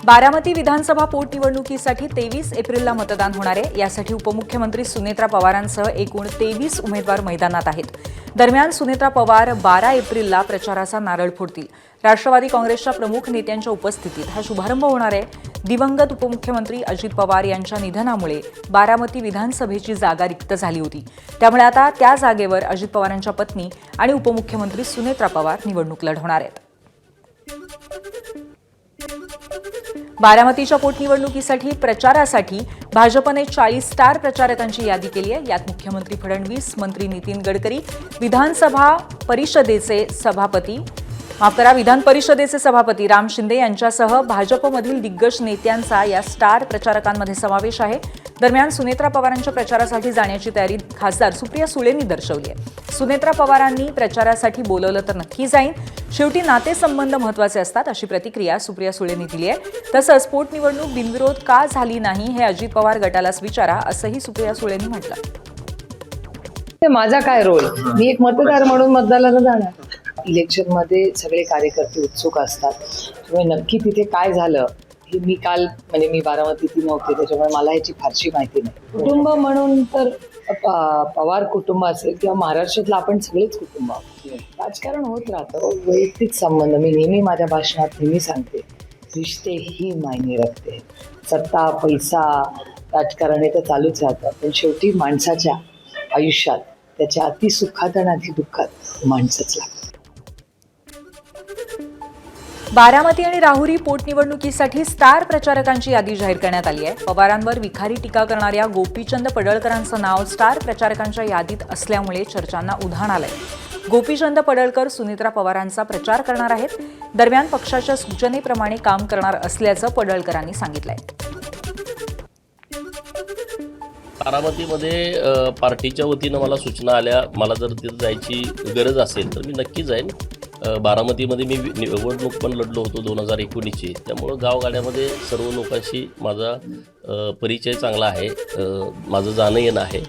बारामती विधानसभा पोटनिवडणुकीसाठी 23 एप्रिलला मतदान होणार आहे। यासाठी उपमुख्यमंत्री सुनेत्रा पवारांसह एकूण 23 उमेदवार मैदानात आहेत। दरम्यान सुनेत्रा पवार 12 एप्रिलला प्रचाराचा नारळ फोडतील। राष्ट्रवादी काँग्रेसच्या प्रमुख नेत्यांच्या उपस्थितीत हा शुभारंभ होणार आहे। दिवंगत उपमुख्यमंत्री अजित पवार यांच्या निधनामुळे बारामती विधानसभेची जागा रिक्त झाली होती। त्यामुळे आता त्या जागेवर अजित पवारांच्या पत्नी आणि उपमुख्यमंत्री सुनेत्रा पवार निवडणूक लढवणार आहेत। बारामतीच्या पोटनिवडणुकीसाठी प्रचारासाठी भाजपने 40 स्टार प्रचारकांची यादी केली आहे। यात मुख्यमंत्री फडणवीस, मंत्री नितीन गडकरी, विधान परिषदेचे सभापती राम शिंदे यांच्यासह भाजपमधील दिग्गज नेत्यांचा या स्टार प्रचारकांमध्ये समावेश आहे। दरम्यान सुनेत्रा पवारांच्या प्रचारासाठी जाण्याची तयारी खासदार सुप्रिया सुळेंनी दर्शवली आहे। सुनेत्रा पवारांनी प्रचारासाठी बोलवलं तर नक्की जाईन, शेवटी नातेसंबंध महत्त्वाचे असतात, अशी प्रतिक्रिया सुप्रिया सुळेंनी दिली आहे। तसंच पोटनिवडणूक बिनविरोध का झाली नाही हे अजित पवार गटालाच विचारा, असंही सुप्रिया सुळेंनी म्हटलं। माझा काय रोल, मी एक मतदार म्हणून मतदानाला जाणार। इलेक्शन मध्ये सगळे कार्यकर्ते उत्सुक असतात, त्यामुळे नक्की तिथे काय झालं हे मी काल मी बारामतीत नव्हते, त्याच्यामुळे मला याची फारशी माहिती नाही। कुटुंब म्हणून तर पवार कुटुंब असेल किंवा महाराष्ट्रातलं आपण सगळेच कुटुंब आहोत। राजकारण होत राहतं, वैयक्तिक संबंध मी नेहमी माझ्या भाषणात नेहमी सांगते, रिश्ते ही मायने रखते। सत्ता, पैसा, राजकारण हे तर चालूच राहतं, पण शेवटी माणसाच्या आयुष्यात त्याच्या अतिसुखात आणि अतिदुःखात माणसंच लागतं। बारामती आणि राहुरी पोटनिवडणुकीसाठी स्टार प्रचारकांची यादी जाहीर करण्यात आली आहे। पवारांवर विखारी टीका करणाऱ्या गोपीचंद पडळकरांचं नाव स्टार प्रचारकांच्या यादीत असल्यामुळे चर्चांना उधाण आलंय। गोपीचंद पडळकर सुनेत्रा पवारांचा प्रचार करणार आहेत। दरम्यान पक्षाच्या सूचनेप्रमाणे काम करणार असल्याचं पडळकरांनी सांगितलंय। बारामतीमध्ये पार्टीच्या वतीनं मला सूचना आल्या, मला जर तिथं जायची गरज असेल तर मी नक्की जाईन। बारामतीमध्ये मी निवडणूक पण लढलो होतो 2019ची, त्यामुळं गावगाड्यामध्ये सर्व लोकांशी माझा परिचय चांगला आहे, माझं जाणं येणं आहे,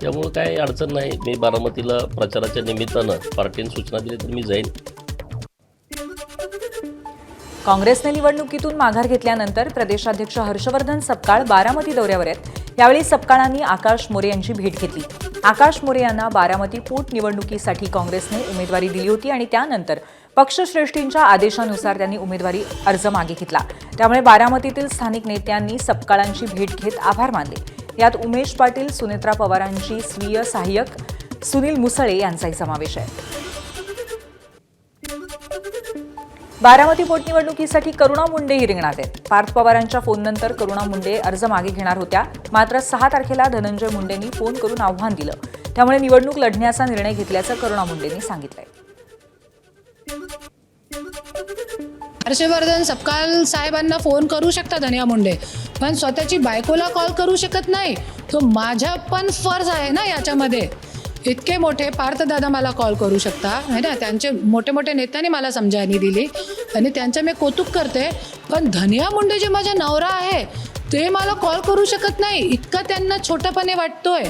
त्यामुळं काही अडचण नाही। मी बारामतीला प्रचाराच्या निमित्तानं पार्टीने सूचना दिली तर मी जाईन। काँग्रेसने निवडणुकीतून माघार घेतल्यानंतर प्रदेशाध्यक्ष हर्षवर्धन सपकाळ बारामती दौऱ्यावर आहेत। यावेळी सपकाळांनी आकाश मोरे यांची भेट घेतली। आकाश मोरे यांना बारामती पोटनिवडणुकीसाठी काँग्रेसने उमेदवारी दिली होती आणि त्यानंतर पक्षश्रेष्ठींच्या आदेशानुसार त्यांनी उमेदवारी अर्ज मागे घेतला। त्यामुळे बारामतीतील स्थानिक नेत्यांनी सपकाळांची भेट घेत आभार मानले। यात उमेश पाटील, सुनेत्रा पवारांची स्वीय सहाय्यक सुनील मुसळे यांचाही समावेश आहे। बारामती पोटनिवडणुकीसाठी करुणा मुंडेही रिंगणात आहेत। पार्थ पवारांच्या फोननंतर करुणा मुंडे अर्ज मागे घेणार होत्या, मात्र 6 तारखेला धनंजय मुंडेंनी फोन करून आव्हान दिलं, त्यामुळे निवडणूक लढण्याचा निर्णय घेतल्याचं करुणा मुंडेंनी सांगितलंय। हर्षवर्धन सपकाळ साहेबांना फोन करू शकता धनिया मुंडे, पण स्वतःची बायकोला कॉल करू शकत नाही। तो माझा पण फर्ज आहे ना याच्यामध्ये। इतके मोठे पार्थदादा मला कॉल करू शकता है ना, त्यांचे मोठे मोठे नेत्यांनी मला समजावणी दिली आणि त्यांचं मी कौतुक करते, पण धनिया मुंडे जे माझा नवरा आहे ते मला कॉल करू शकत नाही, इतका त्यांना छोटापणे वाटतोय।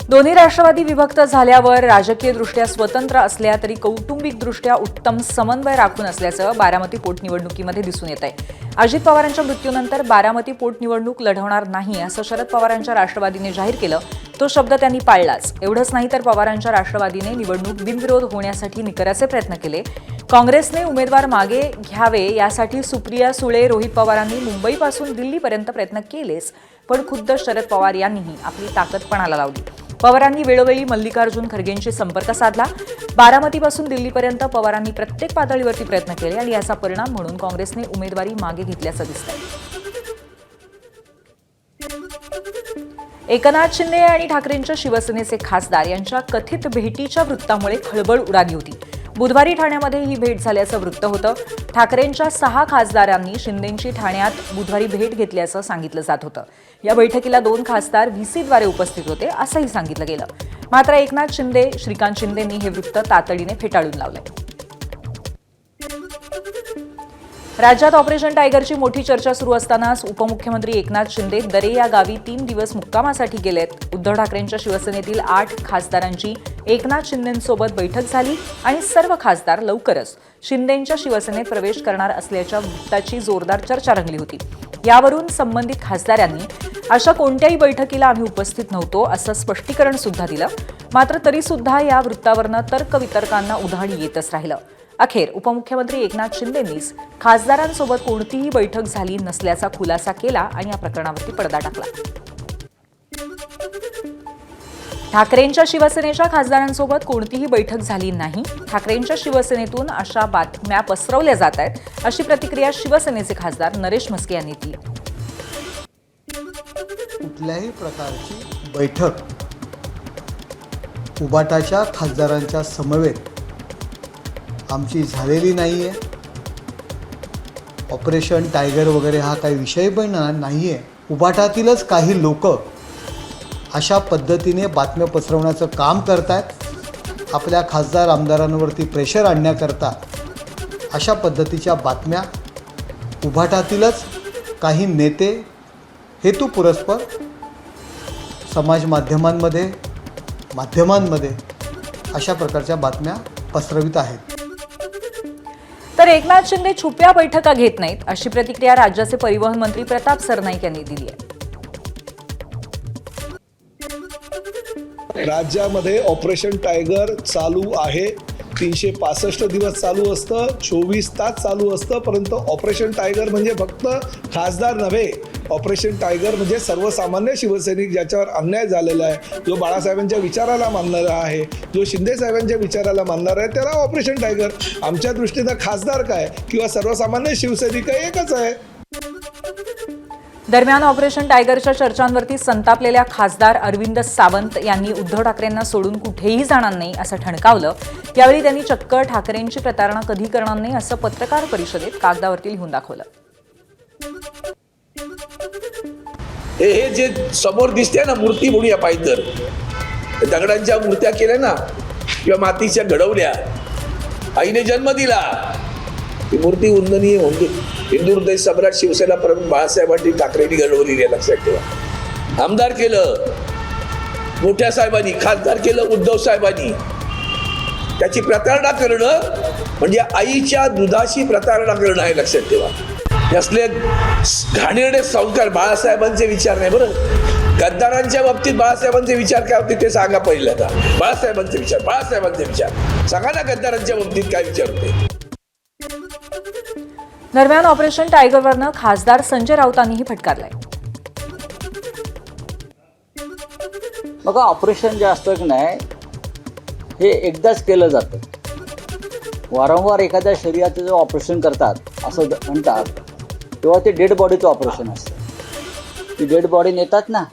दोन्ही राष्ट्रवादी विभक्त झाल्यावर राजकीयदृष्ट्या स्वतंत्र असल्या तरी कौटुंबिकदृष्ट्या उत्तम समन्वय राखून असल्याचं बारामती पोटनिवडणुकीमध्ये दिसून येत आहे। अजित पवारांच्या मृत्यूनंतर बारामती पोटनिवडणूक लढवणार नाही असं शरद पवारांच्या राष्ट्रवादीने जाहीर केलं, तो शब्द त्यांनी पाळलाच। एवढंच नाही तर पवारांच्या राष्ट्रवादीने निवडणूक बिनविरोध होण्यासाठी निकराचे प्रयत्न केले। काँग्रेसने उमेदवार मागे घ्यावे यासाठी सुप्रिया सुळे, रोहित पवारांनी मुंबईपासून दिल्लीपर्यंत प्रयत्न केलेच, पण खुद्द शरद पवार यांनीही आपली ताकद पणाला लावली। पवारांनी वेळोवेळी मल्लिकार्जुन खरगेंशी संपर्क साधला। बारामतीपासून दिल्लीपर्यंत पवारांनी प्रत्येक पातळीवरती प्रयत्न केले आणि याचा परिणाम म्हणून काँग्रेसने उमेदवारी मागे घेतल्याचं दिसतंय। एकनाथ शिंदे आणि ठाकरेंच्या शिवसेनेचे खासदार यांच्या कथित भेटीच्या वृत्तामुळे खळबळ उडाली होती। बुधवारी ठाण्यामध्ये ही भेट झाल्याचं वृत्त होतं। ठाकरेंच्या 6 खासदारांनी शिंदेंची ठाण्यात बुधवारी भेट घेतल्याचं सांगितलं जात होतं। या बैठकीला 2 खासदार व्हीसीद्वारे उपस्थित होते असंही सांगितलं गेलं, मात्र एकनाथ शिंदे, श्रीकांत शिंदेंनी हे वृत्त तातडीने फेटाळून लावलंय। राज्यात ऑपरेशन टायगरची मोठी चर्चा सुरू असतानाच उपमुख्यमंत्री एकनाथ शिंदे दरे या गावी 3 दिवस मुक्कामासाठी गेलेत। उद्धव ठाकरेंच्या शिवसेनेतील 8 खासदारांची एकनाथ शिंदेंसोबत बैठक झाली आणि सर्व खासदार लवकरच शिंदेंच्या शिवसेनेत प्रवेश करणार असल्याच्या वृत्ताची जोरदार चर्चा रंगली होती. यावरून संबंधित खासदारांनी अशा कोणत्याही बैठकीला आम्ही उपस्थित नव्हतो असं स्पष्टीकरण सुद्धा दिलं. मात्र तरी सुद्धा या वृत्तावरनं तर्कवितर्कांना उधाण येतच राहिलं. अखेर उपमुख्यमंत्री एकनाथ शिंदेंनीच खासदारांसोबत कोणतीही बैठक झाली नसल्याचा खुलासा केला आणि या प्रकरणावरती पडदा टाकला. ठाकरेंच्या शिवसेनेच्या खासदारांसोबत कोणतीही बैठक झाली नाही. ठाकरेंच्या शिवसेनेतून अशा बातम्या पसरवल्या जात आहेत, अशी प्रतिक्रिया शिवसेनेचे खासदार नरेश म्हस्के यांनी दिली. कुठल्याही प्रकारची बैठक उबाटाच्या खासदारांच्या समवेत आमची झालेली नाही आहे. ऑपरेशन टायगर वगैरे हा काही विषय पण नाही आहे. उबाटातीलच काही लोक अशा पद्धतीने बातम्या पसरवण्याचं काम करत आहेत. आपल्या खासदार आमदारांवरती प्रेशर आणण्याकरता अशा पद्धतीच्या बातम्या उबाटातीलच काही नेते हेतुपुरस्पर समाज माध्यमांमध्ये अशा प्रकारच्या बातम्या पसरवित आहेत. तर एकनाथ शिंदे छुप्या बैठका घेत नाहीत, अशी प्रतिक्रिया राज्याचे परिवहन मंत्री प्रताप सरनाईक यांनी दिली आहे. राज्यामध्ये ऑपरेशन टायगर चालू आहे. 365 दिवस चालू असतं, 24 तास चालू असतं. परंतु ऑपरेशन टायगर म्हणजे फक्त खासदार नव्हे. ऑपरेशन टायगर म्हणजे सर्वसामान्य शिवसैनिक ज्याच्यावर अन्याय झालेला आहे, जो बाळासाहेबांच्या विचाराला मानणारा आहे, जो शिंदे साहेबांच्या विचाराला मानणारा आहे, त्याला ऑपरेशन टायगर. आमच्या दृष्टीनं खासदार काय किंवा सर्वसामान्य शिवसैनिक काय एकच आहे. दरम्यान ऑपरेशन टायगरच्या चर्चांवरती संतापलेल्या खासदार अरविंद सावंत यांनी उद्धव ठाकरेंना सोडून कुठेही जाणार नाही असं ठणकावलं. यावेळी त्यांनी चक्क ठाकरेंची प्रतारणा कधी करणार नाही असं पत्रकार परिषदेत कागदावरती लिहून दाखवलं. हे जे समोर दिसते ना मूर्ती म्हणूया पाहिजे तर दगडांच्या मूर्त्या केल्या ना किंवा मातीच्या घडवल्या, आईने जन्म दिला, ती मूर्ती वंदनीय होती. हिंदू हृदय सम्राट शिवसेना प्रमुख बाळासाहेबांनी ठाकरेंनी घडवलेली आहे, लक्षात ठेवा. आमदार केलं मोठ्या साहेबांनी, खासदार केलं उद्धव साहेबांनी. त्याची प्रतारणा करणं म्हणजे आईच्या दुधाशी प्रतारणा करणं आहे, लक्षात ठेवा. असले घाणेरडे संस्कार बाळासाहेबांचे विचार नाही. बरं, गद्दारांच्या बाबतीत बाळासाहेबांचे विचार काय होते ते सांगा पहिल्यांदा. बाळासाहेबांचे विचार सांगा ना. गद्दारांच्या बाबतीत काय विचार होते. दरम्यान ऑपरेशन टायगरवरनं खासदार संजय राऊतांनीही फटकारलाय. बघा, ऑपरेशन जे असतं की नाही हे एकदाच केलं जातं. वारंवार एखाद्या शरीराचं जेव्हा ऑपरेशन करतात असं म्हणतात, तेव्हा ते डेड बॉडीचं ऑपरेशन असतं. ती डेड बॉडी नेतात ना,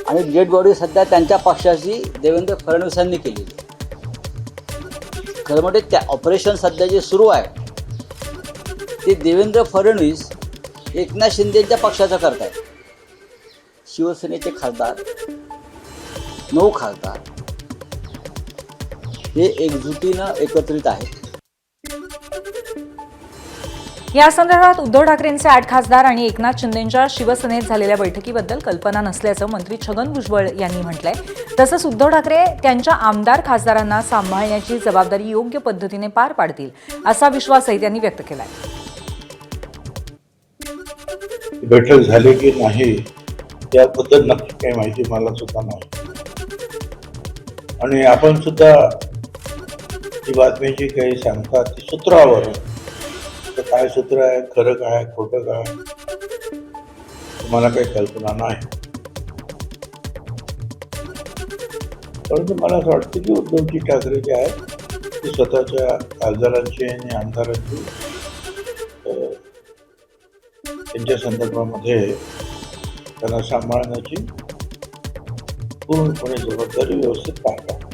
आणि डेड बॉडी सध्या त्यांच्या पक्षाची देवेंद्र फडणवीसांनी केलेली. खरं म्हणजे त्या ऑपरेशन सध्या जे सुरू आहे ते देवेंद्र फडणवीस एकनाथ शिंदेच्या पक्षाचं करतायत. शिवसेनेचे खासदार 9 खासदार हे एकजुटीनं एकत्रित आहेत. या संदर्भात उद्धव ठाकरेंचे 8 खासदार आणि एकनाथ शिंदेंच्या शिवसेनेत झालेल्या बैठकीबद्दल कल्पना नसल्याचं मंत्री छगन भुजबळ यांनी म्हटलंय. तसंच उद्धव ठाकरे त्यांच्या आमदार खासदारांना सांभाळण्याची जबाबदारी योग्य पद्धतीने पार पाडतील असा विश्वासही त्यांनी व्यक्त केलाय. बैठक झाली की नाही याबद्दल नक्की काही माहिती मला सुद्धा नाही. आणि आपण सुद्धा ही बातमी जी काही सांगतात ती सूत्रावर, तर काय सूत्र आहे, खरं काय खोटं काय, मला काही कल्पना नाही. परंतु मला असं वाटतं की उद्धवजी ठाकरे जे आहेत ते स्वतःच्या खासदारांची आणि आमदारांची त्यांच्या संदर्भामध्ये त्यांना सांभाळण्याची पूर्णपणे जबाबदारी व्यवस्थित पाहतात.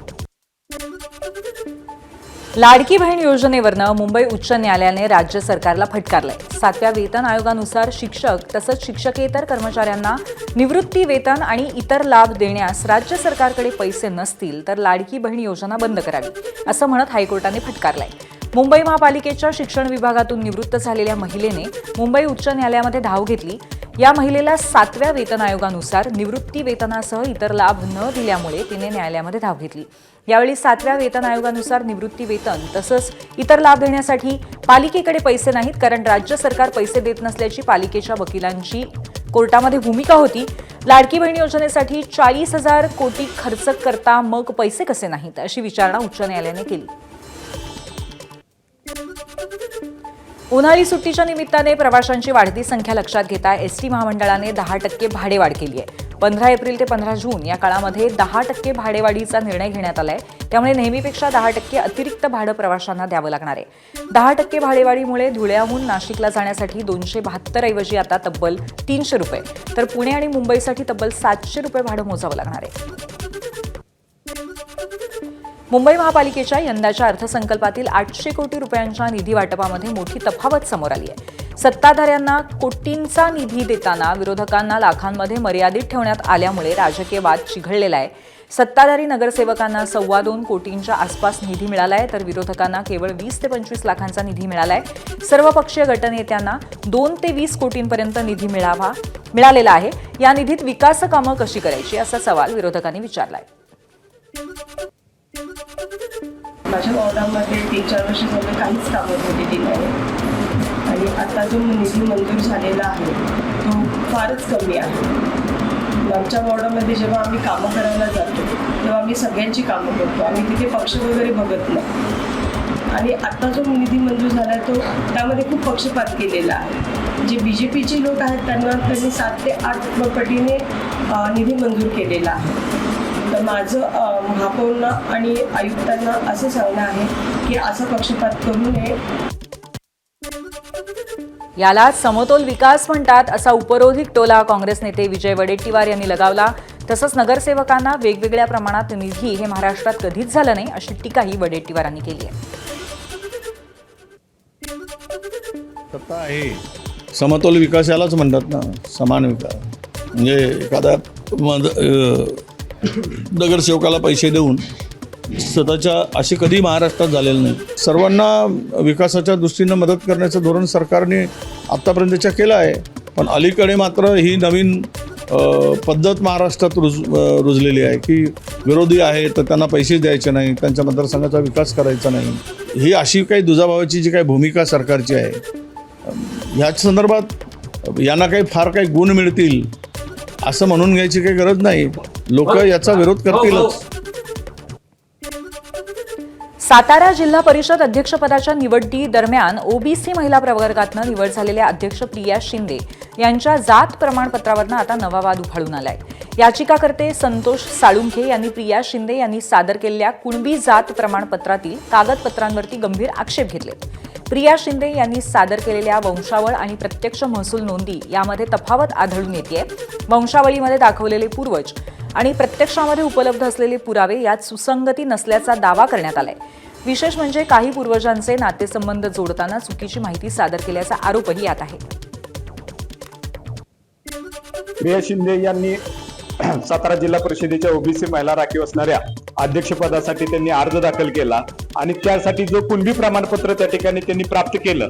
लाडकी बहीण योजनेवरनं मुंबई उच्च न्यायालयाने राज्य सरकारला फटकारलंय. 7व्या वेतन आयोगानुसार शिक्षक तसंच शिक्षकेतर कर्मचाऱ्यांना निवृत्ती वेतन आणि इतर लाभ देण्यास राज्य सरकारकडे पैसे नसतील तर लाडकी बहीण योजना बंद करावी असं म्हणत हायकोर्टाने फटकारलंय. मुंबई महापालिकेच्या शिक्षण विभागातून निवृत्त झालेल्या महिलेने मुंबई उच्च न्यायालयामध्ये धाव घेतली. या महिलेला 7व्या वेतन आयोगानुसार निवृत्ती वेतनासह इतर लाभ न दिल्यामुळे तिने न्यायालयामध्ये धाव घेतली। यावेळी 7व्या वेतन आयोगानुसार निवृत्ती वेतन तसंच इतर लाभ देण्यासाठी पालिकेकडे पैसे नाहीत, कारण राज्य सरकार पैसे देत नसल्याची पालिकेच्या वकिलांची कोर्टामध्ये भूमिका होती। लाडकी बहीण योजनेसाठी 40,000 कोटी खर्च करता मग पैसे कसे नाहीत, अशी विचारणा उच्च न्यायालयाने केली। उन्हाळी सुट्टीच्या निमित्ताने प्रवाशांची वाढती संख्या लक्षात घेता एसटी महामंडळाने 10% भाडेवाढ केली आहे। 15 एप्रिल ते 15 जून या काळामध्ये 10% भाडेवाढीचा निर्णय घेण्यात आलाय। त्यामुळे नेहमीपेक्षा 10% अतिरिक्त भाडं प्रवाशांना द्यावं लागणार आहे। 10% भाडेवाढीमुळे धुळ्याहून नाशिकला जाण्यासाठी 272 ऐवजी आता तब्बल 300 रुपये, तर पुणे आणि मुंबईसाठी तब्बल 700 रुपये भाडं मोजावं लागणार आहे। मुंबई महापालिकेच्या यंदाच्या अर्थसंकल्पातील 800 कोटी रुपयांच्या निधी वाटपामध्ये मोठी तफावत समोर आली आहे। सत्ताधाऱ्यांना कोटींचा निधी देताना विरोधकांना लाखांमध्ये मर्यादित ठेवण्यात आल्यामुळे राजकीय वाद चिघळलेला आहे। सत्ताधारी नगरसेवकांना 2.25 कोटींच्या आसपास निधी मिळाला आहे, तर विरोधकांना केवळ 20 ते 25 लाखांचा निधी मिळाला आहे। सर्वपक्षीय गटनेत्यांना 2 ते 20 कोटींपर्यंत निधी मिळालेला आहे। या निधीत विकास कामं कशी करायची असा सवाल विरोधकांनी विचारलाय। माझ्या वॉर्डामध्ये 3-4 वर्ष झाले काहीच कामं झालेली नाही आणि आता जो निधी मंजूर झालेला आहे तो फारच कमी आहे। आमच्या वॉर्डामध्ये जेव्हा आम्ही कामं करायला जातो तेव्हा आम्ही सगळ्यांची कामं करतो, आम्ही तिथे पक्ष वगैरे बघत नाही। आणि आता जो निधी मंजूर झाला आहे तो त्यामध्ये खूप पक्षपात केलेला आहे। जे BJPचे लोक आहेत त्यांनी 7 ते 8 पटीने निधी मंजूर केलेला आहे। तर माझं महापौरांना आणि आयुक्तांना असं सांगणं आहे की असा पक्षपात करू नये। याला समतोल विकास म्हणतात असा उपरोधिक टोला काँग्रेस नेते विजय वडेट्टीवार यांनी लगावला। तसंच नगरसेवकांना वेगवेगळ्या प्रमाणात निधी हे महाराष्ट्रात कधीच झालं नाही, अशी टीकाही वडेट्टीवारांनी केली आहे। सत्ता आहे समतोल विकास यालाच म्हणतात ना, समान विकास। म्हणजे एखादा नगरसेवकाला पैसे देऊन स्वतःच्या असे कधी महाराष्ट्रात झालेलं नाही। सर्वांना विकासाच्या दृष्टीनं मदत करण्याचं धोरण सरकारने आत्तापर्यंतच्या केलं आहे, पण अलीकडे मात्र ही नवीन पद्धत महाराष्ट्रात रुजलेली आहे की विरोधी आहे तर त्यांना पैसे द्यायचे नाही, त्यांच्या मतदारसंघाचा विकास करायचा नाही। ही अशी काही दुजाभावाची जी काही भूमिका सरकारची आहे, ह्याच संदर्भात यांना काही फार काही गुण मिळतील असं म्हणून घ्यायची काही गरज नाही। लोक याचा विरोध करतीलच। सातारा जिल्हा परिषद अध्यक्षपदाच्या निवडी दरम्यान ओबीसी महिला प्रवर्गातनं निवड झालेल्या अध्यक्ष प्रिया शिंदे यांच्या जात प्रमाणपत्रावरनं आता नवा वाद उफाळून आलाय। याचिकाकर्ते संतोष साळुंखे यांनी प्रिया शिंदे यांनी सादर केलेल्या कुणबी जात प्रमाणपत्रातील कागदपत्रांवरती गंभीर आक्षेप घेतले। प्रिया शिंदे यांनी सादर केलेल्या वंशावळ आणि प्रत्यक्ष महसूल नोंदी यामध्ये तफावत आढळून येते। वंशावळीमध्ये दाखवलेले पूर्वज आणि प्रत्यक्षामध्ये उपलब्ध असलेले पुरावे यात सुसंगती नसल्याचा दावा करण्यात आलाय। विशेष म्हणजे काही पूर्वजांचे नातेसंबंध जोडताना चुकीची माहिती सादर केल्याचा आरोपही यात आहे। प्रिया शिंदे यांनी सातारा जिल्हा परिषदेच्या ओबीसी महिला राखीव असणाऱ्या अध्यक्षपदासाठी त्यांनी अर्ज दाखल केला आणि त्यासाठी जो कुणबी प्रमाणपत्र त्या ठिकाणी त्यांनी प्राप्त केलं,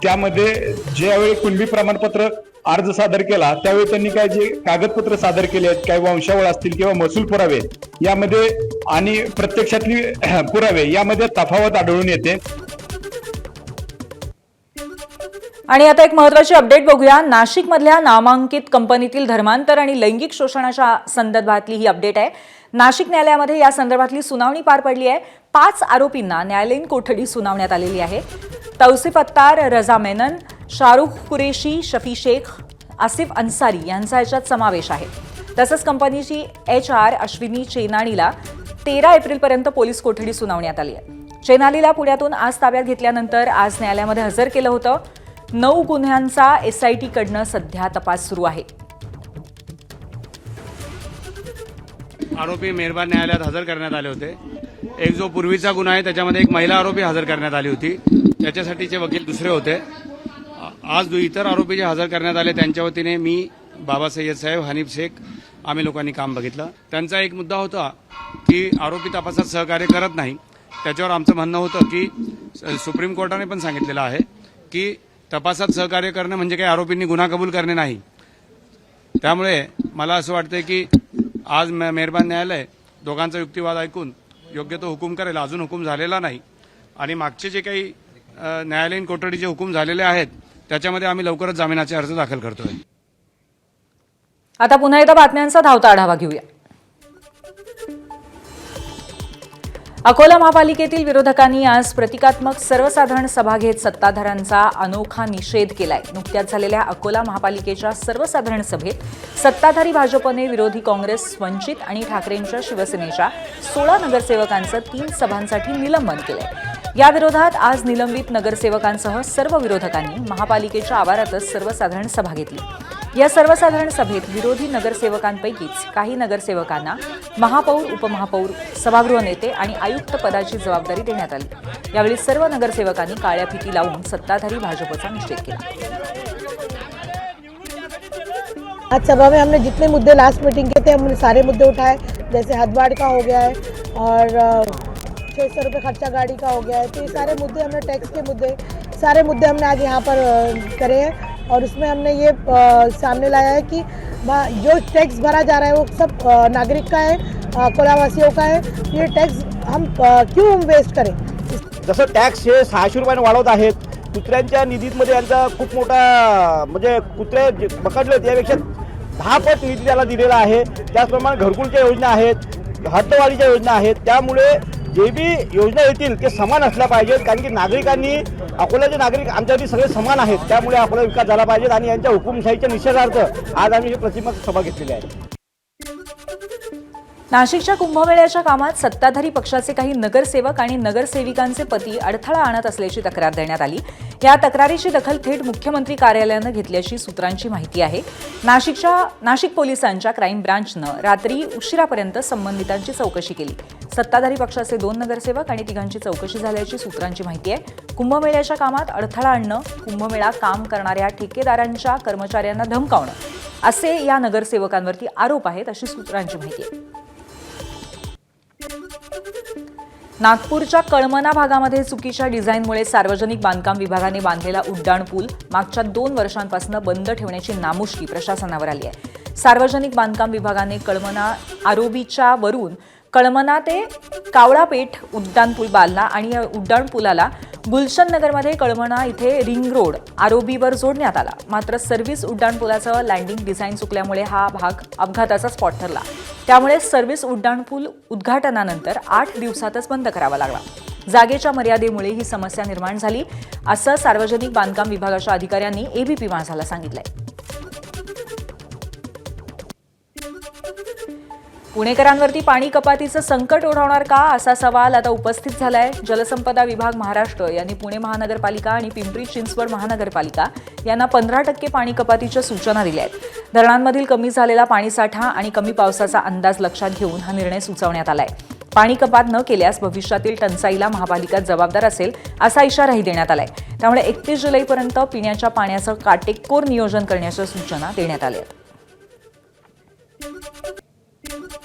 त्यामध्ये ज्यावेळी कुणबी प्रमाणपत्र अर्ज सादर केला त्यावेळी त्यांनी काय जे कागदपत्र सादर केले आहेत, काय वंशावळ असतील किंवा महसूल पुरावे यामध्ये आणि प्रत्यक्षातली पुरावे यामध्ये तफावत आढळून येते। आणि आता एक महत्त्वाची अपडेट बघूया। नाशिकमधल्या नामांकित कंपनीतील धर्मांतर आणि लैंगिक शोषणाच्या संदर्भातली ही अपडेट आहे। नाशिक न्यायालयामध्ये या संदर्भातली सुनावणी पार पडली आहे। 5 आरोपींना न्यायालयीन कोठडी सुनावण्यात आलेली आहे। तौसिफ अत्तार, रजा मेनन, शाहरुख कुरेशी, शफी शेख, आसिफ अन्सारी यांचा याच्यात समावेश आहे। तसंच कंपनीची HR अश्विनी चेनानीला 13 एप्रिलपर्यंत पोलीस कोठडी सुनावण्यात आली आहे। चेनानीला पुण्यातून आज ताब्यात घेतल्यानंतर आज न्यायालयामध्ये हजर केलं होतं। 9 गुन्ह्यांचा SIT कडनं सध्या तपास सुरू आहे। आरोपी मेहरबान न्यायालयात हजर करण्यात आले होते। एक जो पूर्वीचा गुन्हा आहे त्याच्यामध्ये एक महिला आरोपी हजर करण्यात आली होती, त्याच्यासाठीचे वकील दुसरे होते। आज इतर आरोपी जे हजर करण्यात आले त्यांच्या वतीने मी, बाबा सय्यद साहेब, हनीफ शेख आम्ही लोकांनी काम बघितलं। त्यांचा एक मुद्दा होता की आरोपी तपासात सहकार्य करत नाही। त्याच्यावर आमचं म्हणणं होतं की सुप्रीम कोर्टाने पण सांगितलेलं आहे की तपासात सहकार्य करणे म्हणजे काही आरोपींनी गुन्हा कबूल करणे नाही। त्यामुळे मला असं वाटतं की आज मेहरबान न्यायालय दोघांचा युक्तिवाद ऐकून योग्य तो हुकूम करेल. अजून हुकूम झालेला नाही आणि मागचे जे काही न्यायालयीन कोठडीचे हुकूम झालेले आहेत त्याच्यामध्ये आम्ही लवकरच जामिनाचे अर्ज दाखल करतोय. आता पुन्हा एकदा बातम्यांचा धावता आढावा घेऊया. अकोला महापालिकेतील विरोधकांनी आज प्रतिकात्मक सर्वसाधारण सभा घेत सत्ताधाऱ्यांचा अनोखा निषेध केलाय. नुकत्याच झालेल्या अकोला महापालिकेच्या सर्वसाधारण सभेत सत्ताधारी भाजपने विरोधी काँग्रेस, वंचित आणि ठाकरेंच्या शिवसेनेच्या 16 नगरसेवकांचं 3 सभांसाठी निलंबन केलंय. या विरोधात आज निलंबित नगरसेवकांसह सर्व विरोधकांनी महापालिकेच्या आवारातच सर्वसाधारण सभा घेतली. या सर्वसाधारण सभेत विरोधी नगरसेवकांपैकीच काही नगरसेवकांना महापौर, उपमहापौर, सभागृह नेते आणि आयुक्त पदाची जबाबदारी देण्यात आली. यावेळी सर्व नगरसेवकांनी काळ्या फिती लावून सत्ताधारी भाजपचा निषेध केला. आज सभा में हमने जितने मुद्दे लास्ट मीटिंग के थे हमने सारे मुद्दे उठाए, जैसे हदवाड़ का हो गया है और 600 रुपये खर्चा गाड़ी का हो गया है. तो ये सारे मुद्दे हमने टैक्स के मुद्दे सारे मुद्दे हमने आज यहाँ पर करे हैं और उसमें हमने ये सामने लाया है कि जो टैक्स भरा जा रहा है वो सब नागरिक का है, अकोलावासियों का है. ये टॅक्स हम क्यों हम वेस्ट करें. जसं टॅक्स हे 600 रुपयाने वाढवत आहेत, कुत्र्यांच्या निधीमध्ये यांचा खूप मोठा म्हणजे कुत्रे पकडले त्यापेक्षा 10 पट निधी त्याला दिलेला आहे. त्याचप्रमाणे घरकुलच्या योजना आहेत, हद्दवाढीच्या योजना आहेत. त्यामुळे जे बी योजना येतील ते समान असल्या पाहिजेत, कारण की नागरिकांनी अकोल्याचे नागरिक आमच्यासाठी सगळे समान आहेत. त्यामुळे अकोला विकास झाला पाहिजे आणि यांच्या हुकुमशाहीच्या निषेधार्थ आज आम्ही ही प्रतिकात्मक सभा घेतलेली आहे. नाशिकच्या कुंभमेळ्याच्या कामात सत्ताधारी पक्षाचे काही नगरसेवक आणि नगरसेविकांचे पती अडथळा आणत असल्याची तक्रार देण्यात आली. या तक्रारीची दखल थेट मुख्यमंत्री कार्यालयानं घेतल्याची सूत्रांची माहिती आहे. नाशिक पोलिसांच्या क्राईम ब्रांचनं रात्री उशिरापर्यंत संबंधितांची चौकशी केली. सत्ताधारी पक्षाचे 2 नगरसेवक आणि 3घांची चौकशी झाल्याची सूत्रांची माहिती आहे. कुंभमेळ्याच्या कामात अडथळा आणणं, कुंभमेळा काम करणाऱ्या ठेकेदारांच्या कर्मचाऱ्यांना धमकावणं असे या नगरसेवकांवरती आरोप आहेत, अशी सूत्रांची माहिती आहे. नागपूरच्या कळमना भागामध्ये चुकीच्या डिझाईनमुळे सार्वजनिक बांधकाम विभागाने बांधलेला उड्डाण पूल मागच्या 2 वर्षांपासून बंद ठेवण्याची नामुष्की प्रशासनावर आली आहे. सार्वजनिक बांधकाम विभागाने कळमना आरोबीच्या वरून कळमना ते कावळापेठ उड्डाणपूल बांधला आणि या उड्डाणपुलाला गुलशन नगरमध्ये कळमना इथे रिंग रोड आरोबीवर जोडण्यात आला. मात्र सर्व्हिस उड्डाणपुलाचं लँडिंग डिझाईन चुकल्यामुळे हा भाग अपघाताचा स्पॉट ठरला. त्यामुळे सर्व्हिस उड्डाणपूल उद्घाटनानंतर 8 दिवसातच बंद करावा लागला. जागेच्या मर्यादेमुळे ही समस्या निर्माण झाली, असं सार्वजनिक बांधकाम विभागाच्या अधिकाऱ्यांनी एबीपी माझाला सांगितलंय. पुणेकरांवरती पाणी कपातीचं संकट ओढवणार का, असा सवाल आता उपस्थित झालाय. जलसंपदा विभाग महाराष्ट्र यांनी पुणे महानगरपालिका आणि पिंपरी चिंचवड महानगरपालिका यांना 15% पाणी कपातीच्या सूचना दिल्या आहेत. धरणांमधील कमी झालेला पाणीसाठा आणि कमी पावसाचा अंदाज लक्षात घेऊन हा निर्णय सुचवण्यात आलाय. पाणी कपात न केल्यास भविष्यातील टंचाईला महापालिका जबाबदार असेल, असा इशाराही देण्यात आलाय. त्यामुळे 31 जुलैपर्यंत पिण्याच्या पाण्याचं काटेकोर नियोजन करण्याच्या सूचना देण्यात आल्या आहेत.